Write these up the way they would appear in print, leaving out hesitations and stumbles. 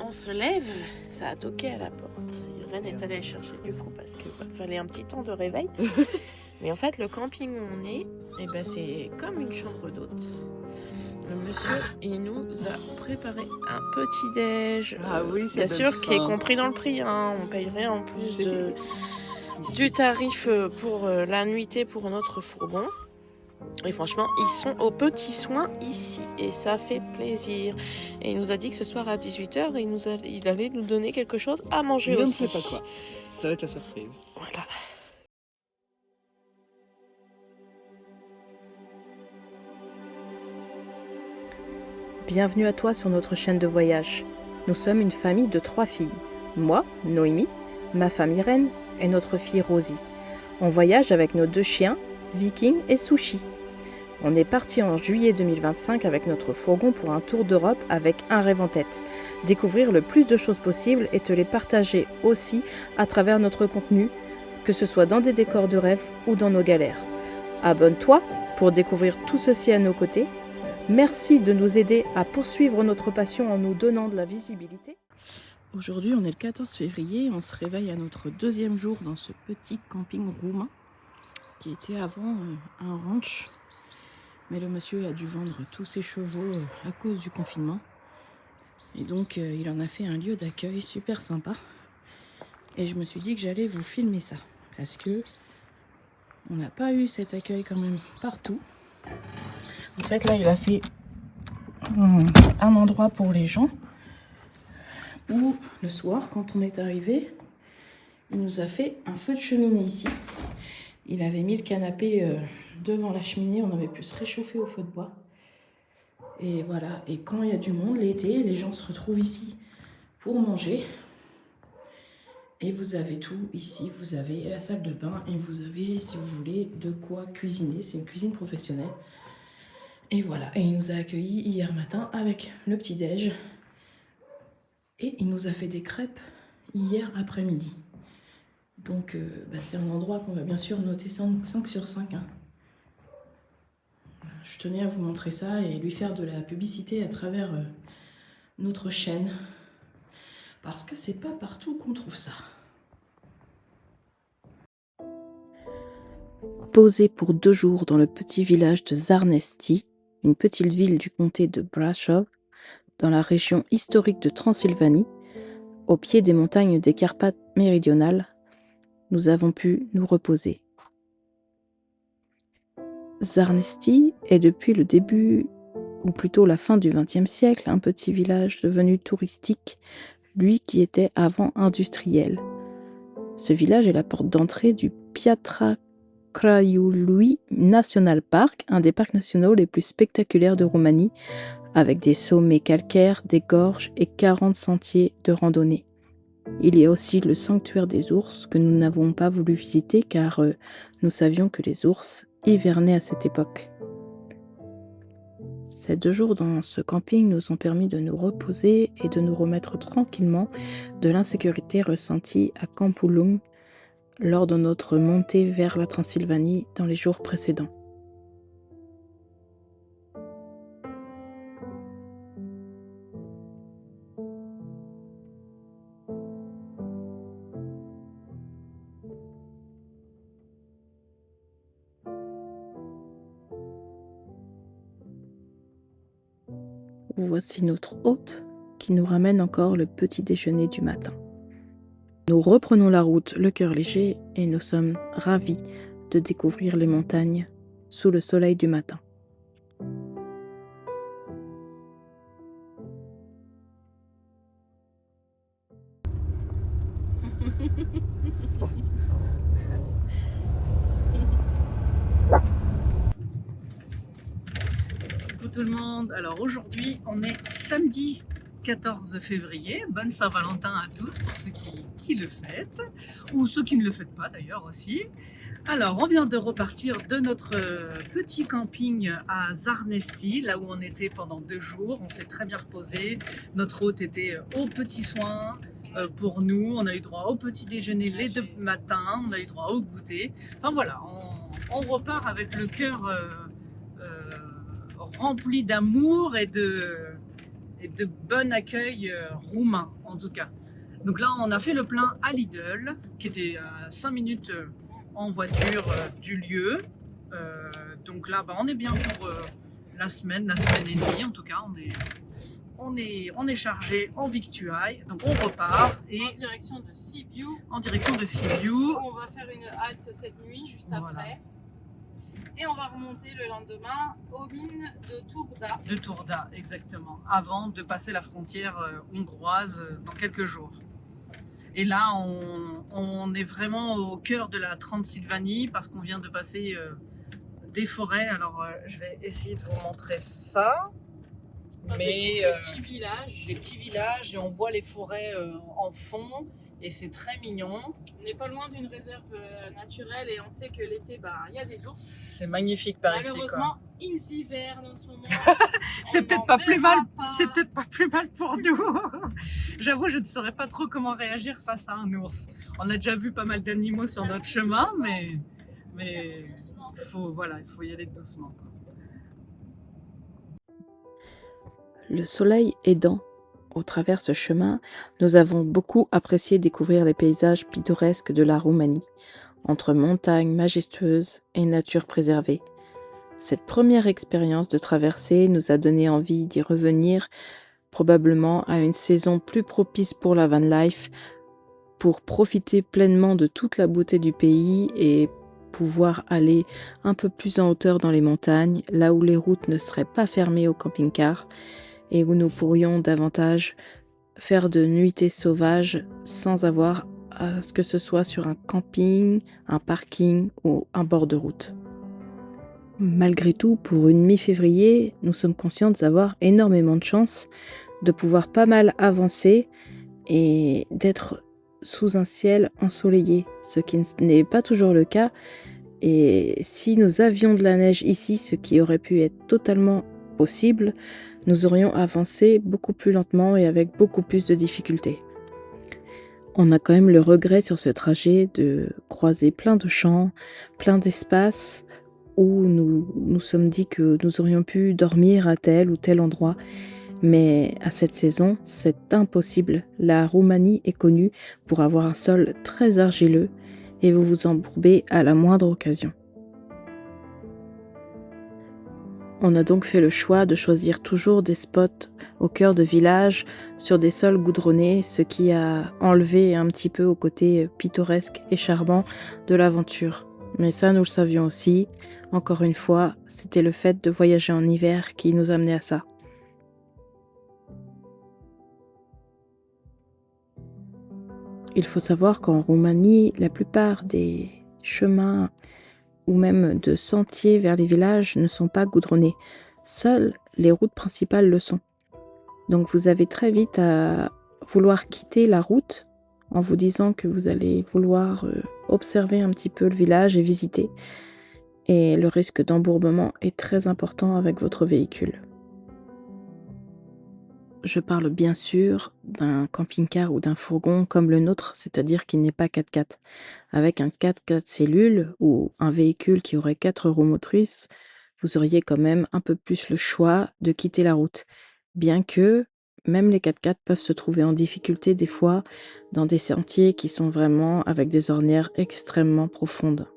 On se lève, ça a toqué à la porte. Irène est allée chercher du coup parce qu'il fallait un petit temps de réveil. Mais en fait, le camping où on est, c'est comme une chambre d'hôte. Le monsieur, il nous a préparé un petit déj. Ah oui, bien sûr, qui est compris dans le prix. Hein. On payerait en plus du tarif pour la nuitée pour notre fourgon. Et franchement, ils sont aux petits soins ici et ça fait plaisir. Et il nous a dit que ce soir à 18h, il allait nous donner quelque chose à manger aussi. Je ne sais pas quoi. Ça va être la surprise. Voilà. Bienvenue à toi sur notre chaîne de voyage. Nous sommes une famille de 3 filles. Moi, Noémie, ma femme Irène et notre fille Rosie. On voyage avec nos 2 chiens, Viking et Sushi. On est parti en juillet 2025 avec notre fourgon pour un tour d'Europe avec un rêve en tête. Découvrir le plus de choses possibles et te les partager aussi à travers notre contenu, que ce soit dans des décors de rêve ou dans nos galères. Abonne-toi pour découvrir tout ceci à nos côtés. Merci de nous aider à poursuivre notre passion en nous donnant de la visibilité. Aujourd'hui, on est le 14 février, on se réveille à notre 2e jour dans ce petit camping roumain qui était avant un ranch. Mais le monsieur a dû vendre tous ses chevaux à cause du confinement. Et donc, il en a fait un lieu d'accueil super sympa. Et je me suis dit que j'allais vous filmer ça. Parce que on n'a pas eu cet accueil quand même partout. En fait, là, il a fait un endroit pour les gens où, le soir, quand on est arrivé, il nous a fait un feu de cheminée ici. Il avait mis le canapé devant la cheminée, on avait pu se réchauffer au feu de bois. Et voilà, et quand il y a du monde, l'été, les gens se retrouvent ici pour manger. Et vous avez tout ici, vous avez la salle de bain et vous avez, si vous voulez, de quoi cuisiner. C'est une cuisine professionnelle. Et voilà, et il nous a accueillis hier matin avec le petit-déj. Et il nous a fait des crêpes hier après-midi. Donc c'est un endroit qu'on va bien sûr noter 5 sur 5. Hein. Je tenais à vous montrer ça et lui faire de la publicité à travers notre chaîne. Parce que c'est pas partout qu'on trouve ça. Posé pour 2 jours dans le petit village de Zārnești, une petite ville du comté de Brașov, dans la région historique de Transylvanie, au pied des montagnes des Carpates méridionales, nous avons pu nous reposer. Zārnești est depuis le début, ou plutôt la fin du XXe siècle, un petit village devenu touristique, lui qui était avant industriel. Ce village est la porte d'entrée du Piatra Craiului National Park, un des parcs nationaux les plus spectaculaires de Roumanie, avec des sommets calcaires, des gorges et 40 sentiers de randonnée. Il y a aussi le sanctuaire des ours que nous n'avons pas voulu visiter car nous savions que les ours hivernaient à cette époque. Ces 2 jours dans ce camping nous ont permis de nous reposer et de nous remettre tranquillement de l'insécurité ressentie à Campulung lors de notre montée vers la Transylvanie dans les jours précédents. Voici notre hôte qui nous ramène encore le petit déjeuner du matin. Nous reprenons la route le cœur léger et nous sommes ravis de découvrir les montagnes sous le soleil du matin. Coucou tout le monde, alors aujourd'hui on est samedi 14 février, bonne Saint-Valentin à tous pour ceux qui le fêtent, ou ceux qui ne le fêtent pas d'ailleurs aussi. Alors on vient de repartir de notre petit camping à Zārnești, là où on était pendant 2 jours, on s'est très bien reposé, notre hôte était aux petits soins pour nous, on a eu droit au petit déjeuner les 2 matins, on a eu droit au goûter, enfin voilà, on repart avec le cœur rempli d'amour et et de bon accueil roumain en tout cas. Donc là on a fait le plein à Lidl qui était à 5 minutes en voiture du lieu. Donc là on est bien pour la semaine et demie en tout cas. On est chargé en victuailles, donc on repart et En direction de Sibiu. en direction de Sibiu. On va faire une halte cette nuit, juste après. Et on va remonter le lendemain aux mines de Turda. De Turda, exactement, avant de passer la frontière hongroise dans quelques jours. Et là, on est vraiment au cœur de la Transylvanie parce qu'on vient de passer des forêts. Alors, je vais essayer de vous montrer ça. Mais Des petits villages. des petits villages et on voit les forêts en fond et c'est très mignon. On n'est pas loin d'une réserve naturelle et on sait que l'été, il y a des ours. C'est magnifique par ici. Malheureusement, ils hivernent en ce moment. C'est On peut-être n'en pas plus mal. verra C'est peut-être pas plus mal pour nous. J'avoue, je ne saurais pas trop comment réagir face à un ours. On a déjà vu pas mal d'animaux sur notre chemin, mais il faut y aller doucement, quoi. Le soleil aidant, au travers ce chemin, nous avons beaucoup apprécié découvrir les paysages pittoresques de la Roumanie, entre montagnes majestueuses et nature préservée. Cette première expérience de traversée nous a donné envie d'y revenir, probablement à une saison plus propice pour la van life, pour profiter pleinement de toute la beauté du pays et pouvoir aller un peu plus en hauteur dans les montagnes, là où les routes ne seraient pas fermées aux camping-cars et où nous pourrions davantage faire de nuitées sauvages sans avoir à ce que ce soit sur un camping, un parking ou un bord de route. Malgré tout, pour une mi-février, nous sommes conscients d'avoir énormément de chance, de pouvoir pas mal avancer et d'être sous un ciel ensoleillé, ce qui n'est pas toujours le cas. Et si nous avions de la neige ici, ce qui aurait pu être totalement possible, nous aurions avancé beaucoup plus lentement et avec beaucoup plus de difficultés. On a quand même le regret sur ce trajet de croiser plein de champs, plein d'espaces où nous sommes dit que nous aurions pu dormir à tel ou tel endroit. Mais à cette saison, c'est impossible. La Roumanie est connue pour avoir un sol très argileux et vous vous embourbez à la moindre occasion. On a donc fait le choix de choisir toujours des spots au cœur de village, sur des sols goudronnés, ce qui a enlevé un petit peu au côté pittoresque et charmant de l'aventure. Mais ça, nous le savions aussi. Encore une fois, c'était le fait de voyager en hiver qui nous amenait à ça. Il faut savoir qu'en Roumanie, la plupart des chemins ou même de sentiers vers les villages ne sont pas goudronnés. Seules les routes principales le sont. Donc vous avez très vite à vouloir quitter la route en vous disant que vous allez vouloir observer un petit peu le village et visiter. Et le risque d'embourbement est très important avec votre véhicule. Je parle bien sûr d'un camping-car ou d'un fourgon comme le nôtre, c'est-à-dire qui n'est pas 4x4. Avec un 4x4 cellule ou un véhicule qui aurait 4 roues motrices, vous auriez quand même un peu plus le choix de quitter la route. Bien que même les 4x4 peuvent se trouver en difficulté des fois dans des sentiers qui sont vraiment avec des ornières extrêmement profondes.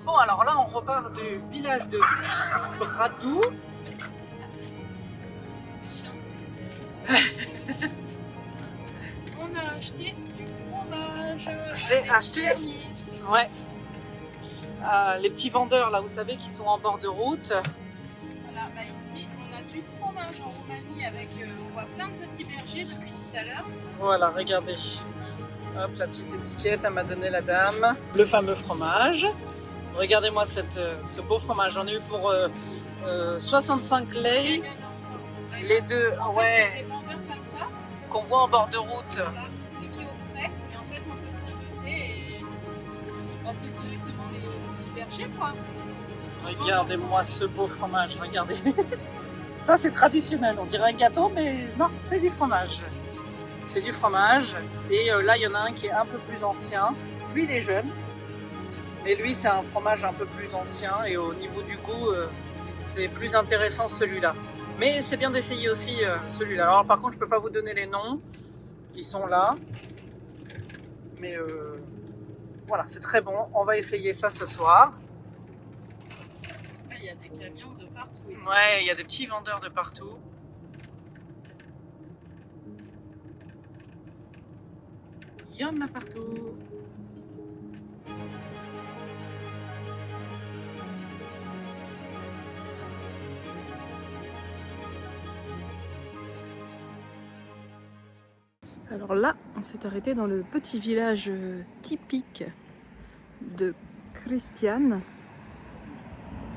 Bon, alors là, on repart du village de Bradu. Les chiens sont hystériques. On a acheté du fromage. J'ai acheté, ouais, les petits vendeurs là, vous savez, qui sont en bord de route. Voilà, ici, on a du fromage en rouge. Roumanie avec on voit plein de petits bergers depuis tout à l'heure. Voilà, regardez. Hop, la petite étiquette, elle m'a donné la dame. Le fameux fromage. Regardez-moi ce beau fromage. J'en ai eu pour 65 lei. Les deux, Ouais. C'est des vendeurs comme ça. qu'on voit en bord de route. Voilà, c'est mis au frais et en fait on peut s'inviter et passer directement les petits bergers quoi. Regardez-moi ce beau fromage, regardez. Ça c'est traditionnel, on dirait un gâteau, mais non, c'est du fromage. C'est du fromage. Et là, il y en a un qui est un peu plus ancien. Lui, il est jeune. Et lui, c'est un fromage un peu plus ancien. Et au niveau du goût, c'est plus intéressant celui-là. Mais c'est bien d'essayer aussi celui-là. Alors par contre, je ne peux pas vous donner les noms. Ils sont là. Mais voilà, c'est très bon. On va essayer ça ce soir. Il y a des camions de partout ici. Ouais, il y a des petits vendeurs de partout. Il y en a partout. Alors là, on s'est arrêté dans le petit village typique de Cristiane.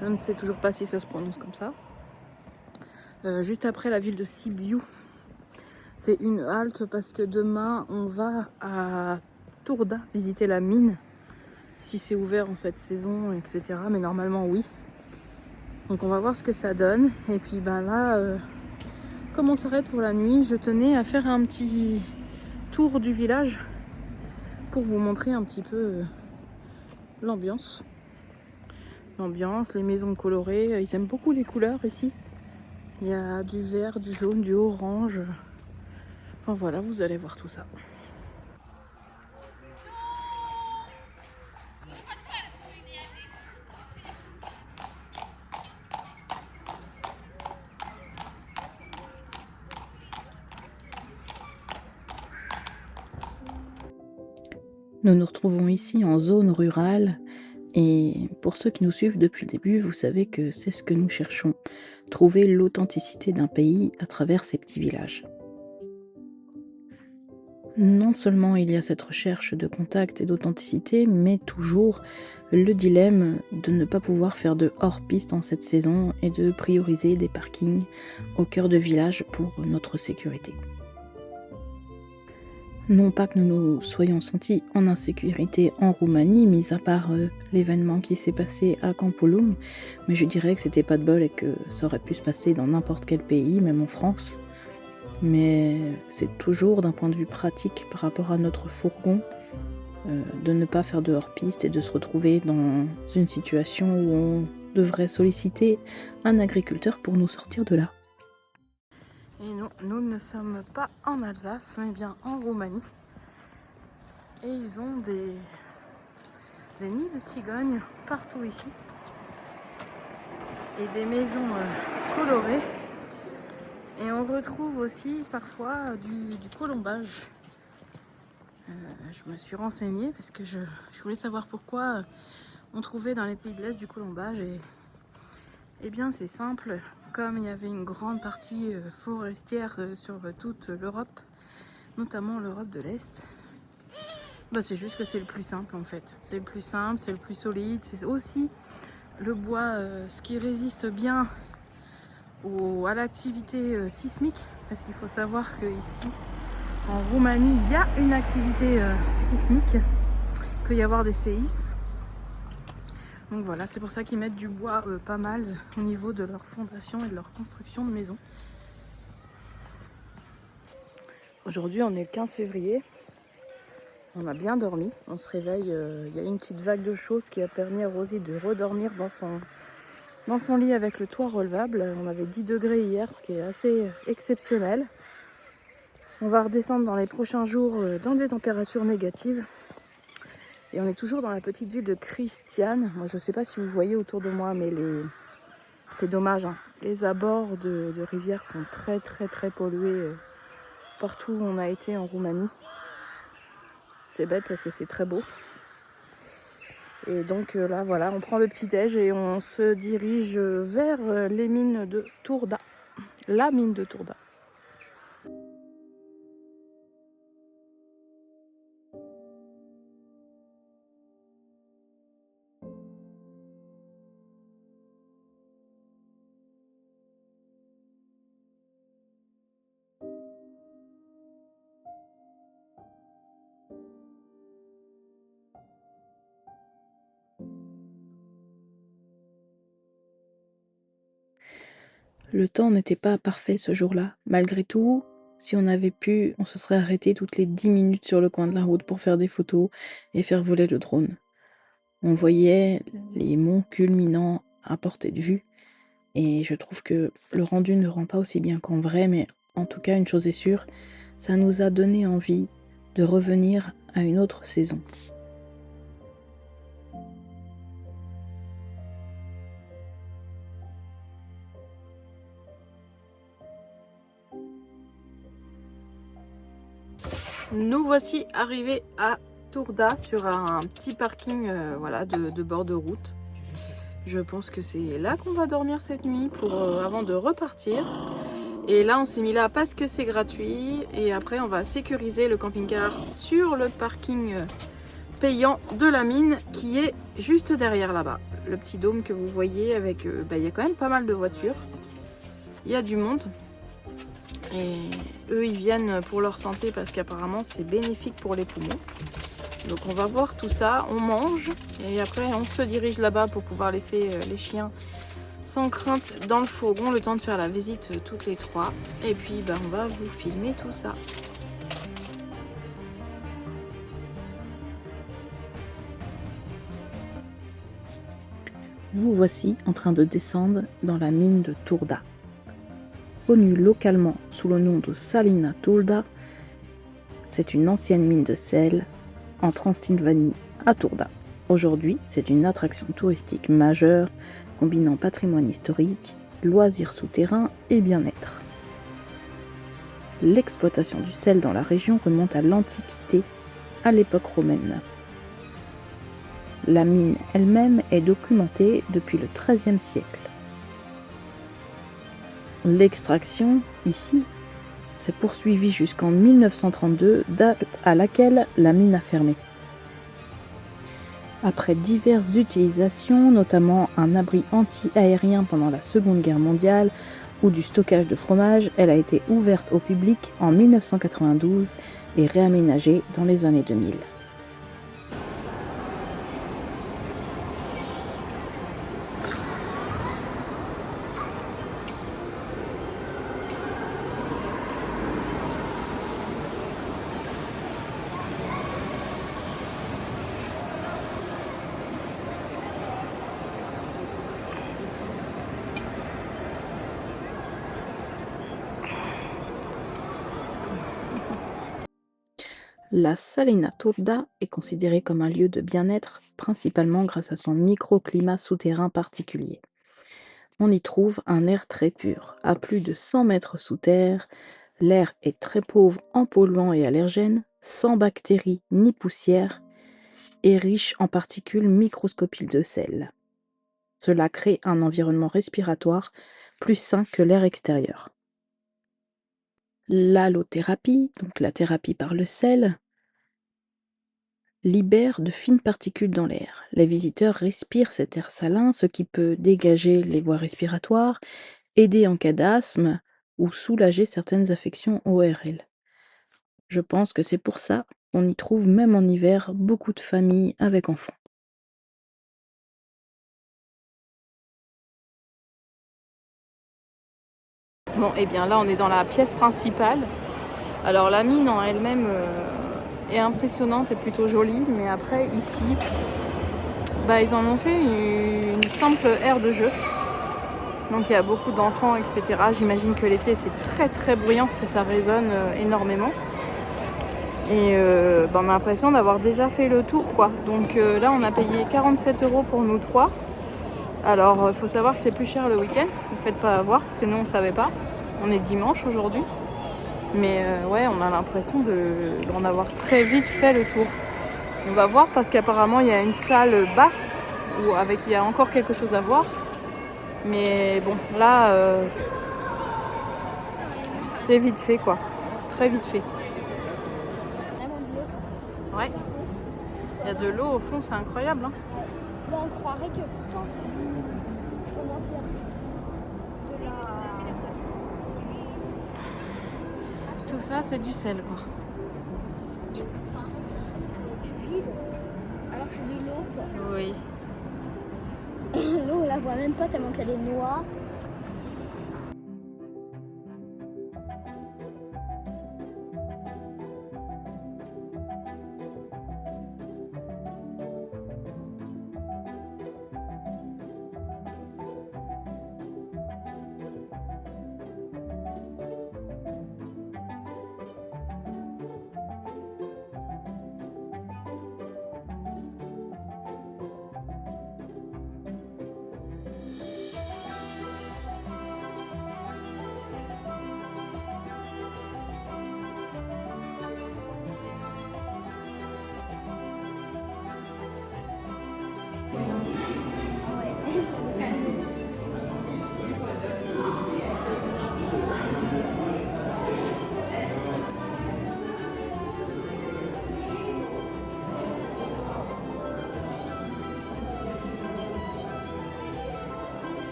Je ne sais toujours pas si ça se prononce comme ça. Juste après la ville de Sibiu. C'est une halte parce que demain on va à Turda visiter la mine. Si c'est ouvert en cette saison, etc. Mais normalement oui. Donc on va voir ce que ça donne. Et puis ben là, comme on s'arrête pour la nuit, je tenais à faire un petit tour du village pour vous montrer un petit peu l'ambiance. Les maisons colorées, ils aiment beaucoup les couleurs ici. Il y a du vert, du jaune, du orange. Enfin voilà, vous allez voir tout ça. Nous nous retrouvons ici en zone rurale et pour ceux qui nous suivent depuis le début, vous savez que c'est ce que nous cherchons, trouver l'authenticité d'un pays à travers ces petits villages. Non seulement il y a cette recherche de contact et d'authenticité, mais toujours le dilemme de ne pas pouvoir faire de hors-piste en cette saison et de prioriser des parkings au cœur de village pour notre sécurité. Non pas que nous nous soyons sentis en insécurité en Roumanie, mis à part l'événement qui s'est passé à Campulum, mais je dirais que c'était pas de bol et que ça aurait pu se passer dans n'importe quel pays, même en France. Mais c'est toujours d'un point de vue pratique par rapport à notre fourgon de ne pas faire de hors-piste et de se retrouver dans une situation où on devrait solliciter un agriculteur pour nous sortir de là. Et non, nous ne sommes pas en Alsace, mais bien en Roumanie. Et ils ont des nids de cigognes partout ici. Et des maisons colorées. Et on retrouve aussi parfois du colombage. Je me suis renseignée parce que je voulais savoir pourquoi on trouvait dans les pays de l'Est du colombage. Et bien c'est simple. Comme il y avait une grande partie forestière sur toute l'Europe, notamment l'Europe de l'Est, bah c'est juste que c'est le plus simple en fait. C'est le plus simple, c'est le plus solide, c'est aussi le bois, ce qui résiste bien à l'activité sismique, parce qu'il faut savoir qu'ici, en Roumanie, il y a une activité sismique, il peut y avoir des séismes. Donc voilà, c'est pour ça qu'ils mettent du bois pas mal au niveau de leur fondation et de leur construction de maison. Aujourd'hui, on est le 15 février. On a bien dormi. On se réveille, il y a une petite vague de chaud, ce qui a permis à Rosie de redormir dans son lit avec le toit relevable. On avait 10 degrés hier, ce qui est assez exceptionnel. On va redescendre dans les prochains jours dans des températures négatives. Et on est toujours dans la petite ville de Cristiane. Moi, je ne sais pas si vous voyez autour de moi, mais c'est dommage, hein. Les abords de rivières sont très très très pollués partout où on a été en Roumanie. C'est bête parce que c'est très beau. Et donc là, voilà, on prend le petit déj et on se dirige vers les mines de Turda. la mine de Tourda. Le temps n'était pas parfait ce jour-là. Malgré tout, si on avait pu, on se serait arrêté toutes les 10 minutes sur le coin de la route pour faire des photos et faire voler le drone. On voyait les monts culminants à portée de vue et je trouve que le rendu ne rend pas aussi bien qu'en vrai, mais en tout cas, une chose est sûre, ça nous a donné envie de revenir à une autre saison. Nous voici arrivés à Tourda sur un petit parking de bord de route. Je pense que c'est là qu'on va dormir cette nuit avant de repartir. Et là on s'est mis là parce que c'est gratuit et après on va sécuriser le camping-car sur le parking payant de la mine qui est juste derrière là-bas. Le petit dôme que vous voyez avec, il y a quand même pas mal de voitures. Il y a du monde. Et eux, ils viennent pour leur santé parce qu'apparemment, c'est bénéfique pour les poumons. Donc on va voir tout ça, on mange et après on se dirige là-bas pour pouvoir laisser les chiens sans crainte dans le fourgon, le temps de faire la visite toutes les trois. Et puis on va vous filmer tout ça. Vous voici en train de descendre dans la mine de Tourda. Connue localement sous le nom de Salina Tourda, c'est une ancienne mine de sel en Transylvanie à Tourda. Aujourd'hui, c'est une attraction touristique majeure combinant patrimoine historique, loisirs souterrains et bien-être. L'exploitation du sel dans la région remonte à l'Antiquité, à l'époque romaine. La mine elle-même est documentée depuis le XIIIe siècle. L'extraction, ici, s'est poursuivie jusqu'en 1932, date à laquelle la mine a fermé. Après diverses utilisations, notamment un abri anti-aérien pendant la Seconde Guerre mondiale ou du stockage de fromage, elle a été ouverte au public en 1992 et réaménagée dans les années 2000. La Salina Tourda est considérée comme un lieu de bien-être, principalement grâce à son microclimat souterrain particulier. On y trouve un air très pur. À plus de 100 mètres sous terre, l'air est très pauvre en polluants et allergènes, sans bactéries ni poussière, et riche en particules microscopiques de sel. Cela crée un environnement respiratoire plus sain que l'air extérieur. L'halothérapie, donc la thérapie par le sel, libère de fines particules dans l'air. Les visiteurs respirent cet air salin, ce qui peut dégager les voies respiratoires, aider en cas d'asthme ou soulager certaines affections ORL. Je pense que c'est pour ça qu'on y trouve même en hiver beaucoup de familles avec enfants. Bon, et bien là on est dans la pièce principale. Alors la mine en elle-même est impressionnante et plutôt jolie, mais après ici, ils en ont fait une simple aire de jeu. Donc il y a beaucoup d'enfants, etc. J'imagine que l'été c'est très très bruyant parce que ça résonne énormément. Et on a l'impression d'avoir déjà fait le tour quoi. Donc là on a payé 47 € pour nous trois. Alors il faut savoir que c'est plus cher le week-end, ne faites pas avoir parce que nous on savait pas. On est dimanche aujourd'hui. Mais ouais, on a l'impression d'en avoir très vite fait le tour. On va voir parce qu'apparemment il y a une salle basse où il y a encore quelque chose à voir. Mais bon, là, C'est vite fait quoi. Très vite fait. Ouais. Il y a de l'eau au fond, c'est incroyable. Hein. Là, on croirait que pourtant c'est comment dire, de la... Tout ça, c'est du sel quoi. C'est du vide, alors que c'est de l'eau quoi. Oui. L'eau, on la voit même pas tellement qu'elle est noire.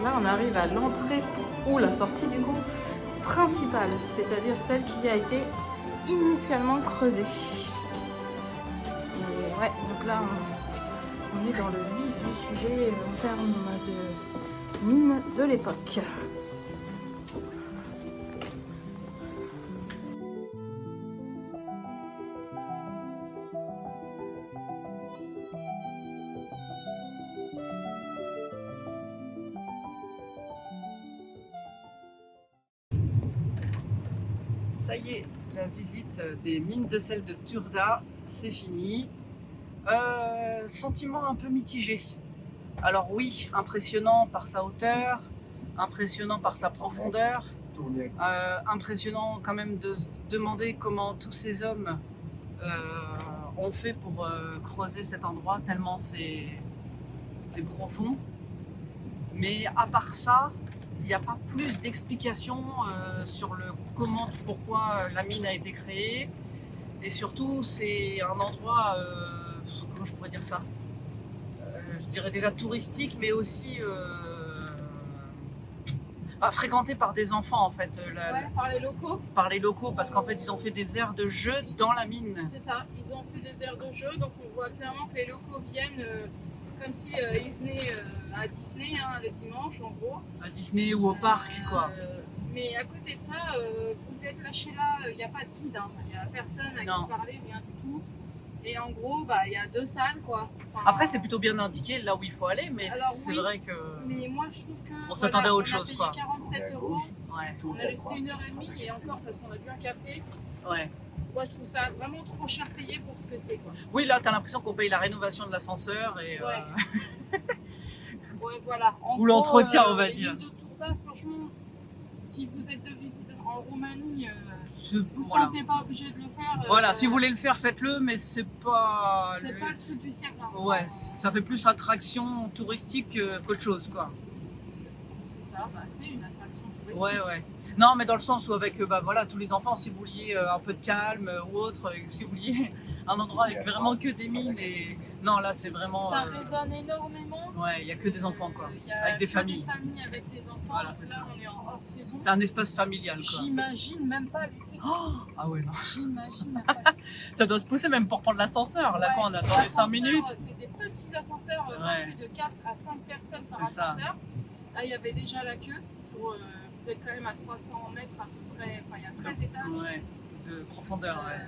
Là, on arrive à l'entrée ou la sortie du coup principale, c'est-à-dire celle qui a été initialement creusée. Et ouais, donc là, on est dans le vif du sujet en termes de mine de l'époque. Ça y est, la visite des mines de sel de Turda, c'est fini. Sentiment un peu mitigé. Alors oui, impressionnant par sa hauteur, impressionnant par sa profondeur, impressionnant quand même de se demander comment tous ces hommes ont fait pour creuser cet endroit, tellement c'est profond. Mais à part ça, il n'y a pas plus d'explications sur le comment, pourquoi la mine a été créée. Et surtout, c'est un endroit, comment je pourrais dire ça, je dirais déjà touristique, mais aussi fréquenté par des enfants en fait. Ouais, par les locaux. Par les locaux, parce qu'en fait, ils ont fait des aires de jeu dans la mine. C'est ça, ils ont fait des aires de jeu, donc on voit clairement que les locaux viennent comme si ils venaient à Disney le dimanche en gros. À Disney ou au parc, quoi. Mais à côté de ça, vous êtes lâchés là, il n'y a pas de guide, il n'y a personne à qui parler, rien du tout. Et en gros, il y a 2 salles quoi. Enfin, après, c'est plutôt bien indiqué là où il faut aller, mais c'est oui, vrai que. Mais moi, je trouve que. On s'attendait à autre chose, quoi. quoi. 47 €. Ouais. On est resté 1h30 et encore parce qu'on a bu un café. Ouais. Moi, je trouve ça vraiment trop cher payé pour ce que c'est, quoi. Oui, là, t'as l'impression qu'on paye la rénovation de l'ascenseur et. Ouais. Ouais, voilà. Ou l'entretien, on va les dire. mines de Turda, franchement, si vous êtes de visite en Roumanie, vous ne voilà. sentez pas obligé de le faire. Voilà, si vous voulez le faire, faites-le, mais c'est pas. C'est pas le truc du siècle. Ouais, ça fait plus attraction touristique qu'autre chose, quoi. C'est ça, c'est une attraction touristique. Ouais. Non, mais dans le sens où avec voilà, tous les enfants, si vous vouliez un peu de calme ou autre, si vous vouliez un endroit avec vraiment que des mines et... Non, là, c'est vraiment... Ça résonne énormément. Ouais, il n'y a que des enfants, quoi. Avec des familles. Des familles avec des enfants. Voilà, donc c'est là, ça. on est en hors saison. C'est un espace familial, quoi. J'imagine même pas l'été. Oh ah ouais, non. J'imagine même pas l'été. Ça doit se pousser même pour prendre l'ascenseur. Là, quand on attend les 5 minutes. C'est des petits ascenseurs, pas plus de 4 à 5 personnes par ascenseur. Là, il y avait déjà la queue. Vous êtes quand même à 300 mètres à peu près. Enfin, il y a 13 étages. Ouais, de profondeur, ouais.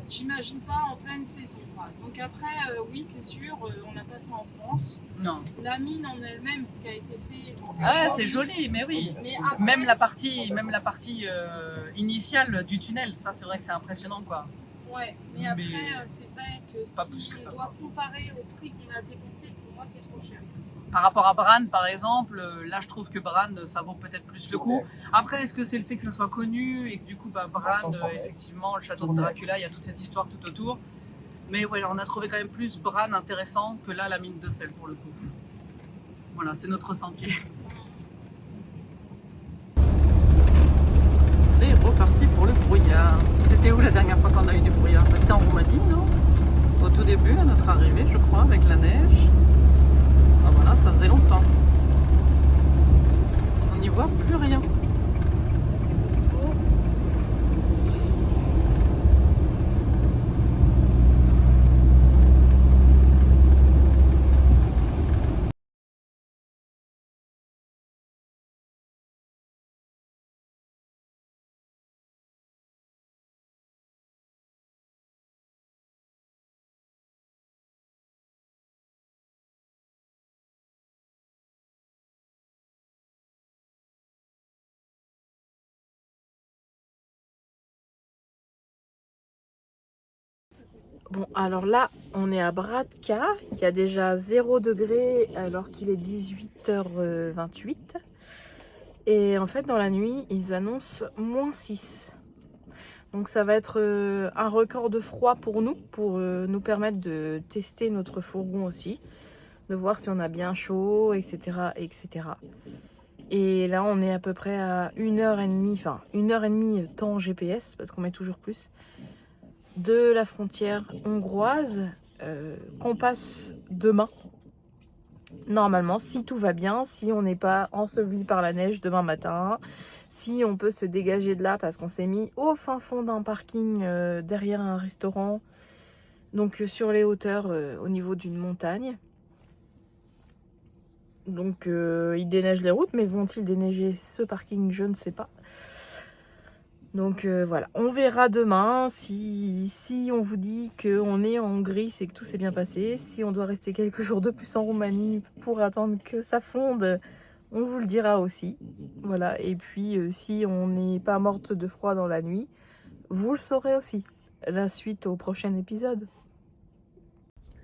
J'imagine pas en pleine saison, quoi. Donc après, oui, c'est sûr, on n'a pas ça en France. Non. La mine en elle-même, ce qui a été fait, c'est joli, mais oui. Mais après, même la partie initiale du tunnel, ça, c'est vrai que c'est impressionnant, quoi. Ouais, mais après, c'est vrai que si on doit comparer au prix qu'on a dépensé, pour moi, c'est trop cher. Par rapport à Bran, par exemple, là je trouve que Bran, ça vaut peut-être plus le coup. Après, est-ce que c'est le fait que ça soit connu et que du coup, Bran, effectivement, le château de Dracula, il y a toute cette histoire tout autour. Mais ouais, on a trouvé quand même plus Bran intéressant que là, la mine de sel pour le coup. Voilà, c'est notre sentier. C'est reparti pour le brouillard. C'était où la dernière fois qu'on a eu du brouillard? C'était en Roumanie, non? Au tout début, à notre arrivée, je crois, avec la neige. Ah voilà, ça faisait longtemps. On n'y voit plus rien. C'est costaud. Bon, alors là, on est à Bratka. Il y a déjà 0 degré alors qu'il est 18h28. Et en fait, dans la nuit, ils annoncent -6. Donc ça va être un record de froid pour nous permettre de tester notre fourgon aussi, de voir si on a bien chaud, etc., etc. Et là, on est à peu près à 1h30, enfin 1h30 temps GPS, parce qu'on met toujours plus, de la frontière hongroise qu'on passe demain. Normalement, si tout va bien, si on n'est pas enseveli par la neige demain matin, si on peut se dégager de là parce qu'on s'est mis au fin fond d'un parking derrière un restaurant, donc sur les hauteurs au niveau d'une montagne. Donc ils déneigent les routes, mais vont-ils déneiger ce parking? Je ne sais pas. Donc voilà, on verra demain si on vous dit qu'on est en Hongrie, c'est que tout s'est bien passé. Si on doit rester quelques jours de plus en Roumanie pour attendre que ça fonde, on vous le dira aussi. Voilà, et puis si on n'est pas morte de froid dans la nuit, vous le saurez aussi. La suite au prochain épisode.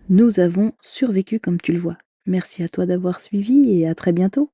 Nous avons survécu comme tu le vois. Merci à toi d'avoir suivi et à très bientôt.